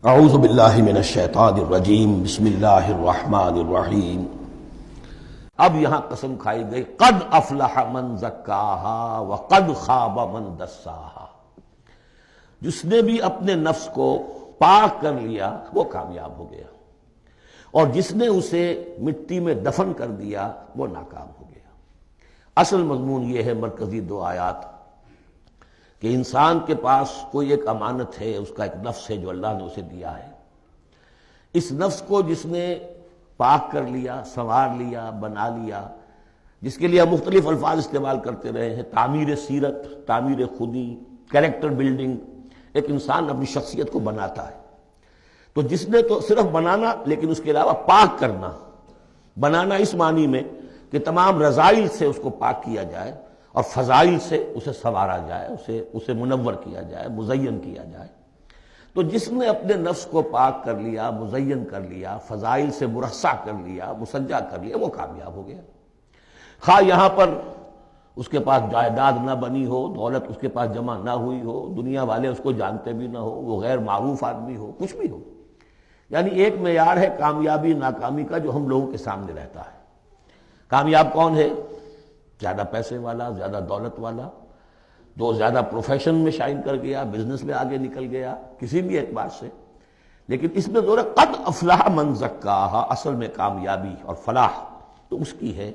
اعوذ باللہ من الشیطان الرجیم بسم اللہ الرحمن الرحیم۔ اب یہاں قسم کھائی گئی قد افلح من زکاہا وقد خاب من دساہا، جس نے بھی اپنے نفس کو پاک کر لیا وہ کامیاب ہو گیا، اور جس نے اسے مٹی میں دفن کر دیا وہ ناکام ہو گیا۔ اصل مضمون یہ ہے، مرکزی دو آیات، کہ انسان کے پاس کوئی ایک امانت ہے، اس کا ایک نفس ہے جو اللہ نے اسے دیا ہے۔ اس نفس کو جس نے پاک کر لیا، سنوار لیا، بنا لیا، جس کے لیے ہم مختلف الفاظ استعمال کرتے رہے ہیں، تعمیر سیرت، تعمیر خودی، کریکٹر بلڈنگ، ایک انسان اپنی شخصیت کو بناتا ہے۔ تو جس نے تو صرف بنانا، لیکن اس کے علاوہ پاک کرنا، بنانا اس معنی میں کہ تمام رذائل سے اس کو پاک کیا جائے اور فضائل سے اسے سنوارا جائے، اسے منور کیا جائے، مزین کیا جائے۔ تو جس نے اپنے نفس کو پاک کر لیا، مزین کر لیا، فضائل سے مرصع کر لیا، مسجع کر لیا، وہ کامیاب ہو گیا۔ خواہ یہاں پر اس کے پاس جائیداد نہ بنی ہو، دولت اس کے پاس جمع نہ ہوئی ہو، دنیا والے اس کو جانتے بھی نہ ہو، وہ غیر معروف آدمی ہو، کچھ بھی ہو، یعنی ایک معیار ہے کامیابی ناکامی کا جو ہم لوگوں کے سامنے رہتا ہے۔ کامیاب کون ہے؟ زیادہ پیسے والا، زیادہ دولت والا، جو زیادہ پروفیشن میں شائن کر گیا، بزنس میں آگے نکل گیا، کسی بھی اعتبار سے۔ لیکن اس میں زور ہے قد افلح من زکاہا، اصل میں کامیابی اور فلاح تو اس کی ہے۔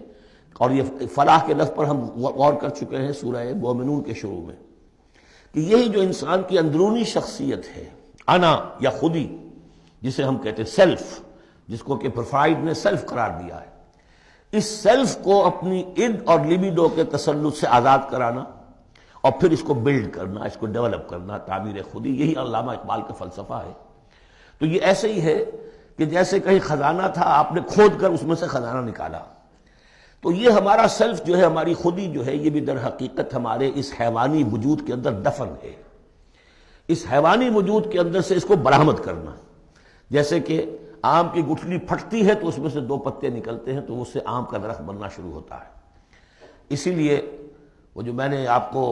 اور یہ فلاح کے لفظ پر ہم غور کر چکے ہیں سورہ مومنون کے شروع میں، کہ یہی جو انسان کی اندرونی شخصیت ہے، انا یا خودی، جسے ہم کہتے ہیں سیلف، جس کو کہ پروفائڈ نے سیلف قرار دیا ہے، اس سیلف کو اپنی اِد اور لیبیڈو کے تسلط سے آزاد کرانا اور پھر اس کو بلڈ کرنا، اس کو ڈیولپ کرنا، تعمیر خودی، یہی علامہ اقبال کا فلسفہ ہے۔ تو یہ ایسے ہی ہے کہ جیسے کہیں خزانہ تھا، آپ نے کھود کر اس میں سے خزانہ نکالا۔ تو یہ ہمارا سیلف جو ہے، ہماری خودی جو ہے، یہ بھی در حقیقت ہمارے اس حیوانی وجود کے اندر دفن ہے۔ اس حیوانی وجود کے اندر سے اس کو برآمد کرنا، جیسے کہ آم کی گٹھلی پھٹتی ہے تو اس میں سے دو پتے نکلتے ہیں تو اس سے آم کا درخت بننا شروع ہوتا ہے۔ اسی لیے وہ جو میں نے آپ کو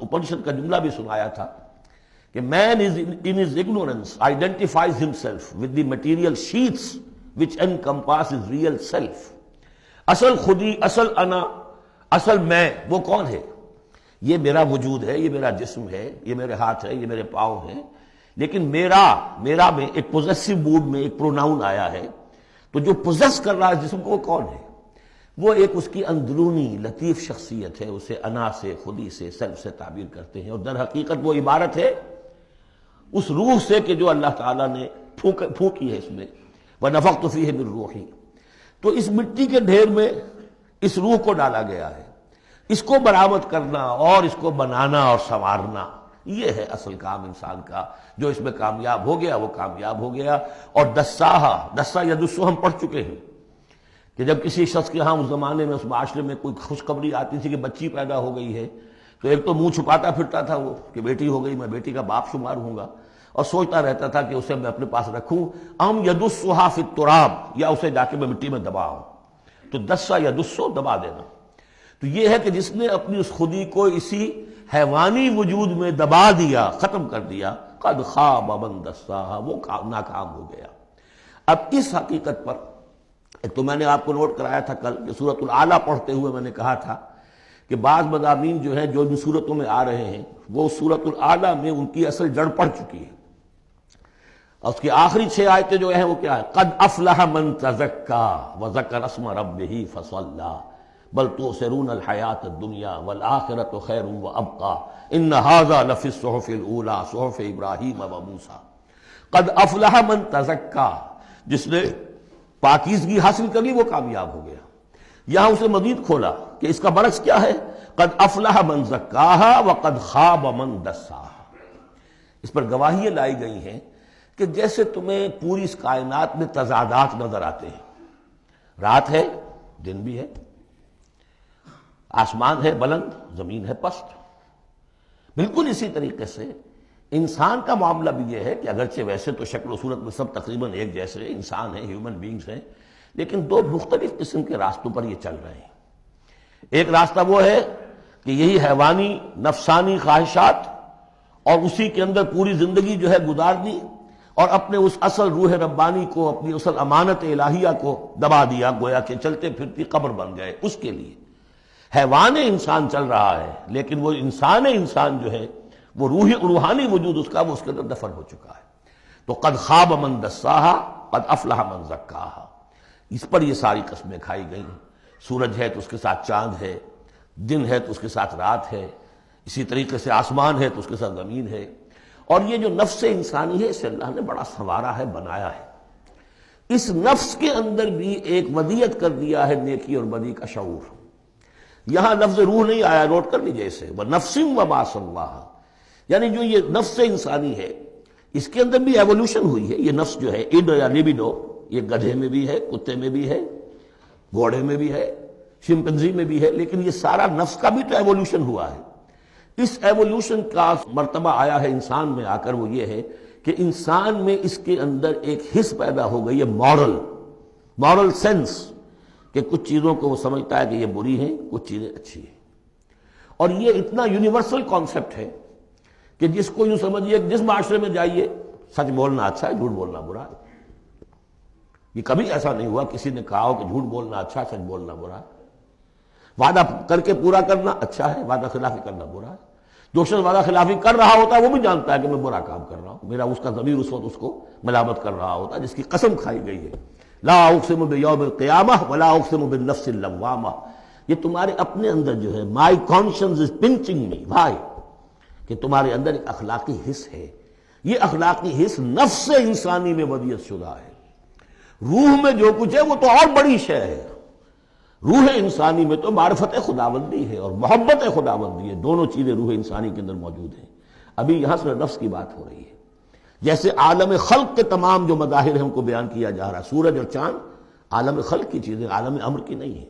اپنشد کا جملہ بھی سنایا تھا کہ man is in his ignorance identifies himself with the material sheets which encompass his real self۔ اصل خودی، اصل انا، اصل میں وہ کون ہے؟ یہ میرا وجود ہے، یہ میرا جسم ہے، یہ میرے ہاتھ ہے، یہ میرے پاؤں ہیں، لیکن میرا میں ایک پوزیسو موڈ میں ایک پروناؤن آیا ہے، تو جو پوزیس کر رہا ہے جسم کو وہ کون ہے؟ وہ ایک اس کی اندرونی لطیف شخصیت ہے، اسے انا سے، خودی سے، سیلف سے تعبیر کرتے ہیں، اور در حقیقت وہ عبارت ہے اس روح سے کہ جو اللہ تعالیٰ نے پھونکی ہے اس میں، وَنَفَخْتُ فِيهِ مِن رُوحِي۔ تو اس مٹی کے ڈھیر میں اس روح کو ڈالا گیا ہے، اس کو برآمد کرنا اور اس کو بنانا اور سنوارنا، یہ ہے اصل کام انسان کا۔ جو اس میں کامیاب ہو گیا وہ کامیاب ہو گیا۔ اور دسا یدسو ہم پڑھ چکے ہیں کہ جب کسی شخص کے ہاں اس زمانے میں، اس معاشرے میں کوئی خوشخبری آتی تھی کہ بچی پیدا ہو گئی ہے، تو ایک تو منہ چھپاتا پھرتا تھا وہ کہ بیٹی ہو گئی، میں بیٹی کا باپ شمار ہوں گا، اور سوچتا رہتا تھا کہ اسے میں اپنے پاس رکھوں، ام یدسھا فی التراب، یا اسے جا کے میں مٹی میں دباؤں۔ تو دسا یدسو، دبا دینا۔ تو یہ ہے کہ جس نے اپنی اس خودی کو اسی حیوانی وجود میں دبا دیا، ختم کر دیا، قد خاب من دساہا، وہ ناکام ہو گیا۔ اب اس حقیقت پر ایک تو میں نے آپ کو نوٹ کرایا تھا کل کہ سورۃ الاعلیٰ پڑھتے ہوئے میں نے کہا تھا کہ بعض مضامین جو ہیں جو ان صورتوں میں آ رہے ہیں وہ سورۃ الاعلیٰ میں ان کی اصل جڑ پڑ چکی ہے، اور اس کی آخری 6 آیتیں جو ہیں وہ کیا ہے؟ قد افلح من تزکا وذکر اسم ربہ فصلی بل تؤثرون الحیاۃ الدنیا والآخرۃ خیر وابقی ان ھذا لفی الصحف الاولی صحف ابراہیم وموسیٰ۔ قد افلح من تزکا، جس نے پاکیزگی حاصل کر لی وہ کامیاب ہو گیا۔ یہاں اسے مزید کھولا کہ اس کا برعکس کیا ہے؟ قد افلح من زکاہا وقد خاب من دساہا۔ اس پر گواہیاں لائی گئی ہیں کہ جیسے تمہیں پوری اس کائنات میں تضادات نظر آتے ہیں، رات ہے، دن بھی ہے، آسمان ہے بلند، زمین ہے پست، بالکل اسی طریقے سے انسان کا معاملہ بھی یہ ہے کہ اگرچہ ویسے تو شکل و صورت میں سب تقریباً ایک جیسے انسان ہیں، ہیومن بینگز ہیں، لیکن دو مختلف قسم کے راستوں پر یہ چل رہے ہیں۔ ایک راستہ وہ ہے کہ یہی حیوانی نفسانی خواہشات اور اسی کے اندر پوری زندگی جو ہے گزارنی، اور اپنے اس اصل روح ربانی کو، اپنی اصل امانت الہیہ کو دبا دیا، گویا کہ چلتے پھرتی قبر بن گئے اس کے لیے۔ حیوان انسان چل رہا ہے، لیکن وہ انسان جو ہے وہ روحانی وجود اس کا وہ اس کے اندر دفن ہو چکا ہے۔ تو قد خواب من دساہا قد افلح من زکاہا، اس پر یہ ساری قسمیں کھائی گئی ہیں۔ سورج ہے تو اس کے ساتھ چاند ہے، دن ہے تو اس کے ساتھ رات ہے، اسی طریقے سے آسمان ہے تو اس کے ساتھ زمین ہے۔ اور یہ جو نفس انسانی ہے اسے اللہ نے بڑا سنوارا ہے، بنایا ہے۔ اس نفس کے اندر بھی ایک ودیت کر دیا ہے نیکی اور بدی کا شعور۔ یہاں لفظ روح نہیں آیا، نوٹ کر لیجیے اسے، وَنَفْسٍ وَمَا سَوَّاهَا، یعنی جو یہ نفس انسانی ہے اس کے اندر بھی ایوولوشن ہوئی ہے۔ یہ نفس جو ہے اڈ یا لیبیڈو، یہ گدھے میں بھی ہے، کتے میں بھی ہے، گھوڑے میں بھی ہے، شمپنزی میں بھی ہے، لیکن یہ سارا نفس کا بھی تو ایوولوشن ہوا ہے۔ اس ایوولوشن کا مرتبہ آیا ہے انسان میں آ کر، وہ یہ ہے کہ انسان میں اس کے اندر ایک حس پیدا ہو گئی ہے، مورل سینس، کہ کچھ چیزوں کو وہ سمجھتا ہے کہ یہ بری ہیں، کچھ چیزیں اچھی ہیں۔ اور یہ اتنا یونیورسل کانسیپٹ ہے کہ جس کو یوں سمجھیے کہ جس معاشرے میں جائیے سچ بولنا اچھا ہے، جھوٹ بولنا برا ہے۔ یہ کبھی ایسا نہیں ہوا کسی نے کہا ہو کہ جھوٹ بولنا اچھا ہے، سچ بولنا برا ہے۔ وعدہ کر کے پورا کرنا اچھا ہے، وعدہ خلافی کرنا برا ہے۔ جو شخص وعدہ خلافی کر رہا ہوتا ہے وہ بھی جانتا ہے کہ میں برا کام کر رہا ہوں، میرا اس کا ضمیر اس وقت اس کو ملامت کر رہا ہوتا ہے، جس کی قسم کھائی گئی ہے، لا اقسم بیوم القیامہ ولا اقسم بالنفس اللوامہ۔ یہ تمہارے اپنے اندر جو ہے، مائی کانشنس از پنچنگ می بھائی، کہ تمہارے اندر ایک اخلاقی حس ہے۔ یہ اخلاقی حس نفس انسانی میں ودیت شدہ ہے۔ روح میں جو کچھ ہے وہ تو اور بڑی شے ہے۔ روح انسانی میں تو معرفت خداوندی ہے اور محبت خداوندی ہے، دونوں چیزیں روح انسانی کے اندر موجود ہیں۔ ابھی یہاں سے نفس کی بات ہو رہی ہے۔ جیسے عالم خلق کے تمام جو مظاہر ہیں ان کو بیان کیا جا رہا ہے، سورج اور چاند عالم خلق کی چیزیں، عالم امر کی نہیں ہیں۔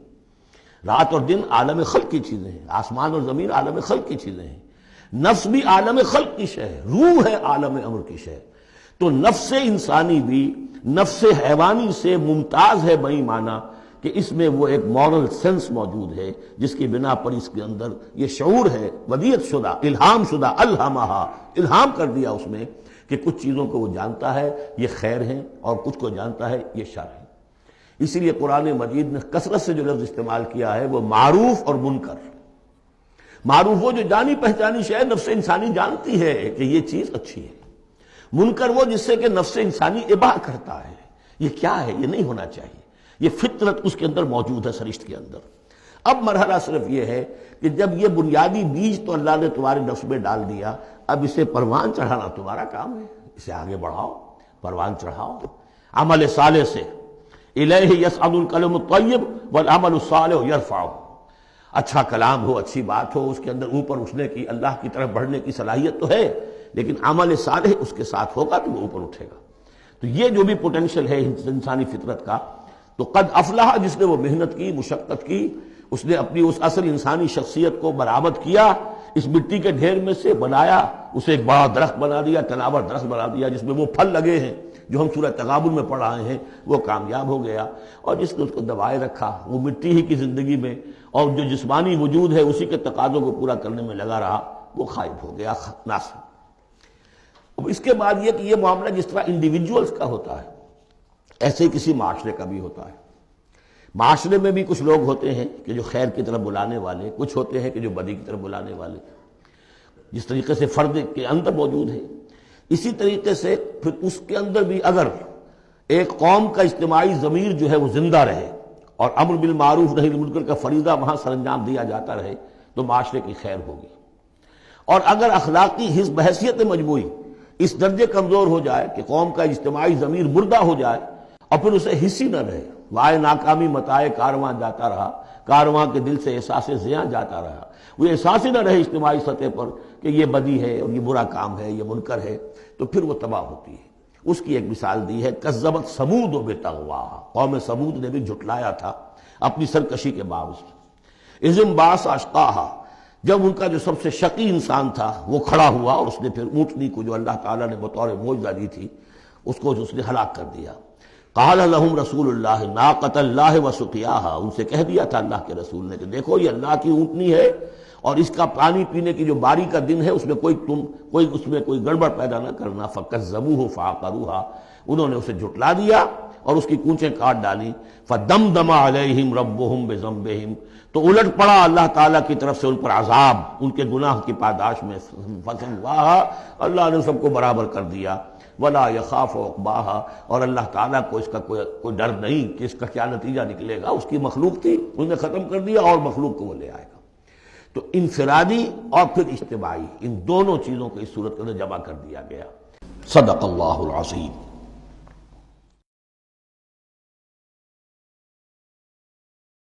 رات اور دن عالم خلق کی چیزیں ہیں، آسمان اور زمین عالم خلق کی چیزیں ہیں۔ نفس بھی عالم خلق کی شے ہے، روح ہے عالم امر کی شے۔ تو نفس انسانی بھی نفس حیوانی سے ممتاز ہے بئی معنی کہ اس میں وہ ایک مورل سینس موجود ہے، جس کی بنا پر اس کے اندر یہ شعور ہے، ودیت شدہ، الہام شدہ، الہمہا، الہام کر دیا اس میں کہ کچھ چیزوں کو وہ جانتا ہے یہ خیر ہیں اور کچھ کو جانتا ہے یہ شر ہے۔ اسی لیے قرآن مجید نے کثرت سے جو لفظ استعمال کیا ہے وہ معروف اور منکر۔ معروف وہ جو جانی پہچانی شے نفس انسانی جانتی ہے کہ یہ چیز اچھی ہے، منکر وہ جس سے کہ نفس انسانی اباح کرتا ہے، یہ کیا ہے، یہ نہیں ہونا چاہیے، یہ فطرت اس کے اندر موجود ہے، سرشت کے اندر۔ اب مرحلہ صرف یہ ہے کہ جب یہ بنیادی بیج تو اللہ نے تمہارے نفس میں ڈال دیا، اب اسے پروان چڑھانا تمہارا کام ہے، اسے آگے بڑھاؤ، پروان چڑھاؤ عمل صالح سے۔ الیہ یصعد الکلم الطیب والعمل الصالح یرفعہ، اچھا کلام ہو، اچھی بات ہو، اس کے اندر اوپر اٹھنے کی، اللہ کی طرف بڑھنے کی صلاحیت تو ہے، لیکن عمل صالح اس کے ساتھ ہوگا تو وہ اوپر اٹھے گا۔ تو یہ جو بھی پوٹینشل ہے انسانی فطرت کا، تو قد افلح، جس نے وہ محنت کی، مشقت کی، اس نے اپنی اس اصل انسانی شخصیت کو برآمد کیا، اس مٹی کے ڈھیر میں سے بنایا، اسے ایک بڑا درخت بنا دیا، تناور درخت بنا دیا جس میں وہ پھل لگے ہیں جو ہم سورہ تغابن میں پڑھ رہے ہیں، وہ کامیاب ہو گیا۔ اور جس نے اس کو دبائے رکھا، وہ مٹی ہی کی زندگی میں اور جو جسمانی وجود ہے اسی کے تقاضوں کو پورا کرنے میں لگا رہا، وہ غائب ہو گیا، ناصب۔ اب اس کے بعد یہ کہ یہ معاملہ جس طرح انڈیویجولز کا ہوتا ہے ایسے ہی کسی معاشرے کا بھی ہوتا ہے۔ معاشرے میں بھی کچھ لوگ ہوتے ہیں کہ جو خیر کی طرف بلانے والے، کچھ ہوتے ہیں کہ جو بدی کی طرف بلانے والے، جس طریقے سے فرد کے اندر موجود ہے، اسی طریقے سے پھر اس کے اندر بھی اگر ایک قوم کا اجتماعی ضمیر جو ہے وہ زندہ رہے اور امر بالمعروف نہی عن المنکر کا فریضہ وہاں سر انجام دیا جاتا رہے تو معاشرے کی خیر ہوگی۔ اور اگر اخلاقی حس بحیثیت مجموعی اس درجے کمزور ہو جائے کہ قوم کا اجتماعی ضمیر مردہ ہو جائے اور پھر اسے حس ہی نہ رہے، وائے ناکامی متائے کارواں جاتا رہا، کارواں کے دل سے احساس زیاں جاتا رہا، وہ احساس ہی نہ رہے اجتماعی سطح پر کہ یہ بدی ہے اور یہ برا کام ہے، یہ منکر ہے، تو پھر وہ تباہ ہوتی ہے۔ اس کی ایک مثال دی ہے، کذبت ثمود بطغواہا، قوم ثمود نے بھی جھٹلایا تھا اپنی سرکشی کے باوجود۔ اذ انبعث اشقاہا، جب ان کا جو سب سے شقی انسان تھا وہ کھڑا ہوا اور اس نے پھر اونٹنی کو جو اللہ تعالیٰ نے بطور معجزہ دی تھی اس نے ہلاک کر دیا۔ قال لهم رسول اللہ ناقۃ اللہ وسقیاہا، ان سے کہہ دیا تھا اللہ کے رسول نے کہ دیکھو یہ اللہ کی اونٹنی ہے اور اس کا پانی پینے کی جو باری کا دن ہے اس میں کوئی گڑبڑ پیدا نہ کرنا. فَكَذَّبُوهُ فَعَقَرُوهَا، انہوں نے اسے جھٹلا دیا اور اس کی کونچیں کاٹ ڈالی. فَدَمْدَمَ عَلَيْهِمْ رَبُّهُمْ بِذَنبِهِمْ، تو الٹ پڑا اللہ تعالیٰ کی طرف سے ان پر عذاب ان کے گناہ کی پاداش میں. فَسَوَّاهَا، اللہ نے سب کو برابر کر دیا. وَلَا يَخَافُ عُقْبَاهَا، اور اللہ تعالیٰ کو اس کا کوئی ڈر نہیں کہ اس کا کیا نتیجہ نکلے گا. اس کی مخلوق تھی، انہوں نے ختم کر دیا اور مخلوق کو وہ لے آئے گا. تو انفرادی اور پھر اجتماعی، ان دونوں چیزوں کو اس صورت کے اندر جمع کر دیا گیا. صدق اللہ العظیم.